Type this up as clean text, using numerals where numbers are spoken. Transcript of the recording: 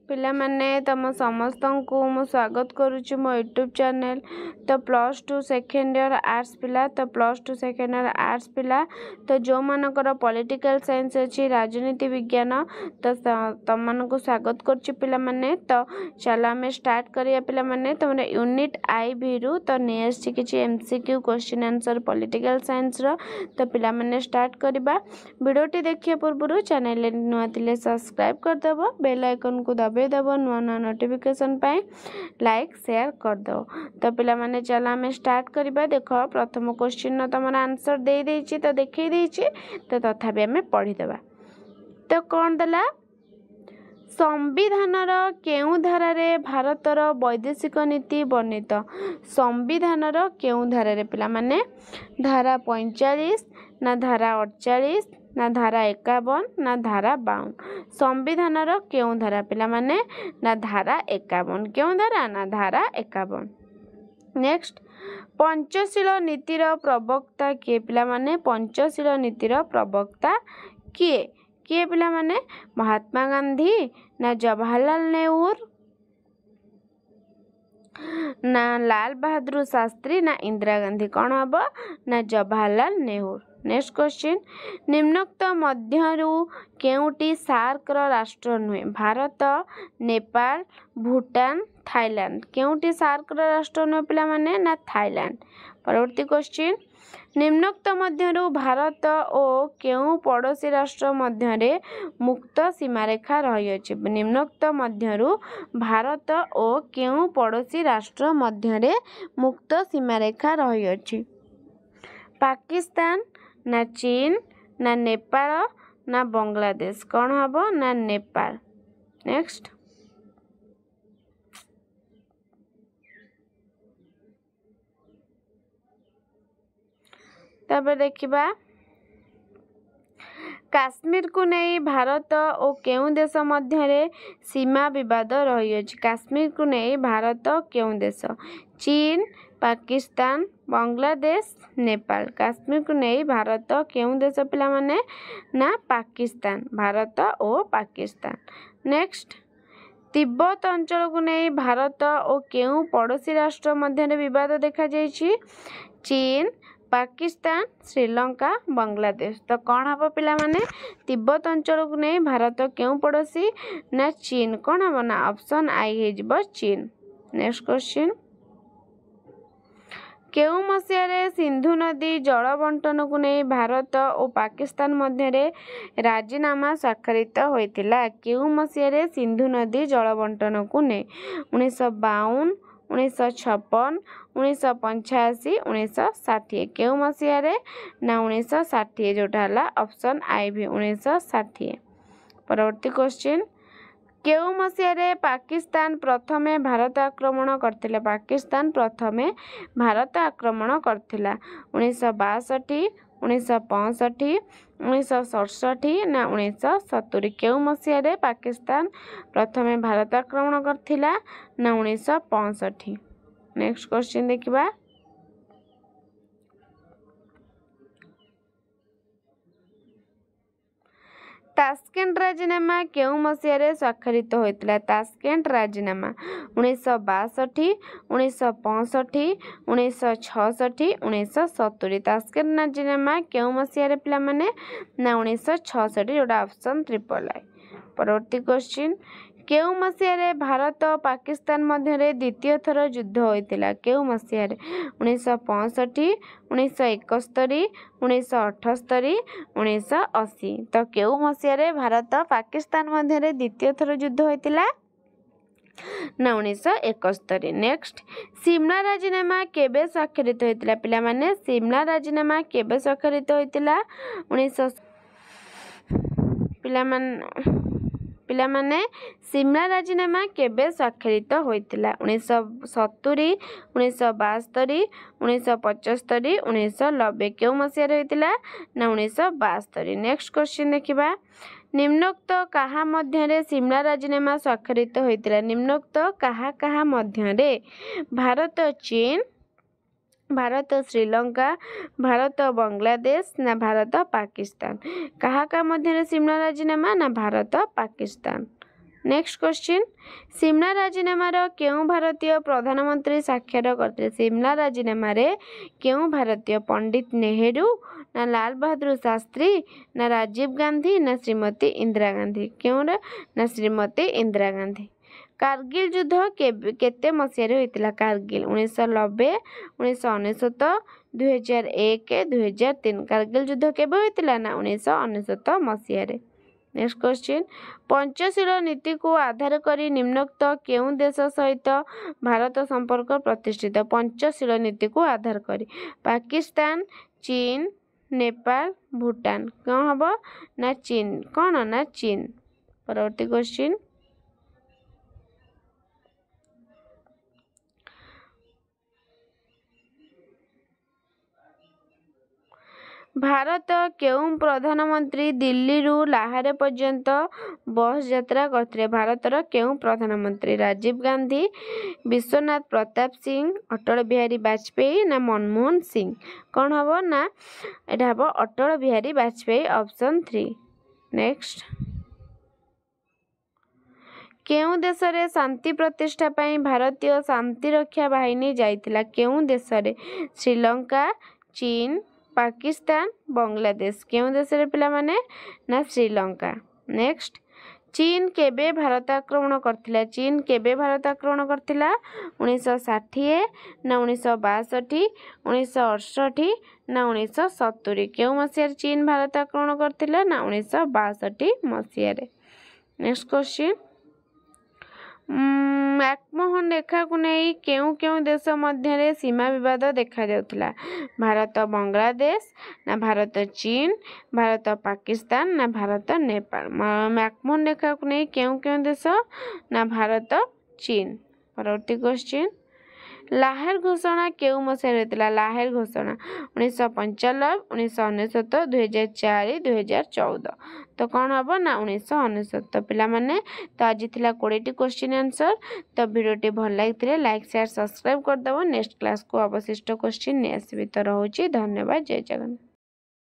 पिलामाने तम समस्त को मु स्वागत करुच्ची मो यूट्यूब चैनल। तो +2 सेकेंड ईयर आर्ट्स पिला तो +2 सेकेंड ईयर आर्ट्स पिला तो जो मानकर पॉलिटिकल साइंस अच्छी राजनीति विज्ञान तो तुम मान को स्वागत करुच्ची पिलामाने। तो चलो आम स्टार्ट करिया पिलामाने तुम यूनिट IV रु तो नहीं आसी किसी MCQ question answer political science रो। तो पिलामाने स्टार्ट करवा वीडियोटी देखिए पूर्व चैनल नुआ थिले सब्सक्राइब करदेव बेल आइकन को दबाइदेव नुआ नुआ नोटिफिकेशन पाए लाइक शेयर करदेव। तो पिला माने चलो आम स्टार्ट करवा देख प्रथम क्वेश्चन तुम आंसर दे देछि तो देखई देछि तो तथापि आम पढ़ीदेवा। तो कौन देला संविधानर केउ धारारे भारतर वैदेशिक नीति वर्णित संविधानर केउ धारारे पिला माने धारा 45 ना धारा 48 ना धारा 51 ना धारा 52 संविधानर केउ धारा पिला माने ना धारा 51 केउ धारा ना धारा 51। नेक्स्ट पंचशील नीतिर प्रवक्ता किए पिला माने पंचशील नीतिर प्रवक्ता किए किए पिला माने महात्मा गांधी ना जवाहरलाल नेहरू ना लाल बहादुर शास्त्री ना इंदिरा गांधी कौन हम ना जवाहरलाल नेहरू। नेक्स्ट क्वेश्चन निम्नोक्त मध्यरु केउटी सार्क राष्ट्र नुहे भारत नेपाल भूटान थाईलैंड केउटी सार्क राष्ट्र नुहे पिला माने ना थाईलैंड। परवर्ती क्वेश्चन निम्नोक्त मध्यरु भारत और केउ पड़ोसी राष्ट्र मध्यरे मुक्त सीमारेखा रही अछि निम्नोक्त मध्यरु भारत और केउ पड़ोसी राष्ट्र मध्यरे मुक्त सीमारेखा रही अछि पाकिस्तान ना चीन ना नेपाल ना बांग्लादेश कौन हम ना नेपाल। नेक्स्ट तबे देखिबा काश्मीर को नहीं भारत और केउ देश मध्यरे सीमा विवाद रही अछि काश्मीर को नहीं भारत केउ देश चीन पाकिस्तान बांग्लादेश नेपाल काश्मीर को नहीं भारत केउ देश पिला माने ना पाकिस्तान भारत और पाकिस्तान। नेक्स्ट तिब्बत अंचल को नहीं भारत और केउ पड़ोसी राष्ट्र मध्य विवाद देखा जाइछि चीन पाकिस्तान श्रीलंका बांग्लादेश। तो कौन हम पिला माने तिब्बत अंचल को नहीं भारत केउ पड़ोसी ना चीन कौन हम ना ऑप्शन आई है चीन। नेक्स्ट क्वेश्चन केउ मसीह सिंधु नदी जल बंटन को नहीं भारत और पाकिस्तान मध्य राजीनामा स्वाक्षरित होइतिला केउ मसीह सिंधु नदी जल बंटन को नहीं 1952 1956 1985 1960 केउ मसीह ना 1960 जोटा है ऑप्शन आई भी 1960। परवर्ती क्वेश्चन केउ मसीह पाकिस्तान प्रथमे भारत आक्रमण करथिला पाकिस्तान प्रथमे भारत आक्रमण करथिला 1962 1965 1967 ना 1970 केउ मसीह पाकिस्तान प्रथमे भारत आक्रमण करथिला ना 1965। नेक्स्ट क्वेश्चन देखिबा तास्केंट राजीनामा केउ मसीह स्वाक्षरित होइतिला तास्केंट राजीनामा 1962 1965 1966 1970 तास्केंट राजीनामा केउ मसीह पिला माने ना 1966 जोटा ऑप्शन ट्रिपल आई। परवर्ती क्वेश्चन केउ मसीह भारत और पाकिस्तान मध्य द्वितीय थर युद्ध होइतिला केउ मसीह 1965 1971 1978 1980 तो केउ मसीह भारत पाकिस्तान मध्य द्वितीय थर युद्ध होइतिला ना 1971। नेक्स्ट सिमला राजीनामा केबे स्वाक्षरित होइतिला पिला माने सिमला राजीनामा केबे स्वाक्षरित होइतिला 1900 पिला माने सिमला राजीनामा केबे स्वाक्षरित होइतिला 1970 1972 1975 1990 केउ मसीह होइतिला ना 1972। नेक्स्ट क्वेश्चन देखिबा निम्नोक्त कहा मध्यरे सिमला राजीनामा स्वाक्षरित होइतिला निम्नोक्त कहा कहा मध्यरे भारत चीन भारत श्रीलंका भारत बांग्लादेश ना भारत पाकिस्तान कहा का मध्य सिमला राजीनामा ना भारत पाकिस्तान। नेक्स्ट क्वेश्चन सिमला राजीनामार केउ भारतीय प्रधानमंत्री साक्षर करते सिमला राजीनामार केउ भारतीय पंडित नेहरू ना लाल बहादुर शास्त्री ना राजीव गांधी ना श्रीमती इंदिरा गांधी क्यों ना श्रीमती इंदिरा गांधी कारगिल युद्ध केते मसीह होता कारगिल 1990 1999 2001 2003 कारगिल युद्ध केबे होता ना 1999 मसीह। नेक्स्ट क्वेश्चन पंचशील नीति को आधार करी निम्नोक्त केउ देश सहित भारत संपर्क प्रतिष्ठित पंचशील नीति को आधार करी पाकिस्तान चीन नेपाल भूटान कौन हम ना चीन कौन ना चीन। परवर्ती क्वेश्चन भारत केउ प्रधानमंत्री दिल्ली रु लाहौर पर्यंत बस यात्रा करते भारतर केउ प्रधानमंत्री राजीव गांधी विश्वनाथ प्रताप सिंह अटल बिहारी वाजपेयी ना मनमोहन सिंह कौन हम ना एटा हम अटल बिहारी वाजपेयी ऑप्शन 3। नेक्स्ट केउ देश रे शांति प्रतिष्ठा पाई भारतीय शांति रक्षा बाहिनी जाइतिला केउ देश रे श्रीलंका चीन पाकिस्तान बांग्लादेश केउ देश रे पिला माने ना श्रीलंका। नेक्स्ट चीन केबे भारत आक्रमण करथिला चीन केबे भारत आक्रमण करथिला 1960 ना 1962 1968 ना 1970 केउ मसिया चीन भारत आक्रमण करथिला ना 1962 मसिया रे। नेक्स्ट क्वेश्चन मैकमोहन रेखा को नहीं केउ केउ देश मध्य सीमा विवाद देखा जाउथिला भारत बांग्लादेश ना भारत चीन भारत पाकिस्तान ना भारत नेपाल मैकमोहन रेखा को नहीं केउ केउ देश ना भारत चीन। परवर्ती क्वेश्चन लाहौर घोषणा केउ मसीह होता लाहौर घोषणा 1995 1999 2004 2014 तो कौन हम ना 1999 पिला माने तो आज थिला 20 क्वेश्चन आंसर तो वीडियोटी भल लगी लाइक शेयर सब्सक्राइब करदेव नेक्स्ट क्लास को अवशिष्ट क्वेश्चन नहीं आसबि तो रोचे धन्यवाद जय जगन्नाथ।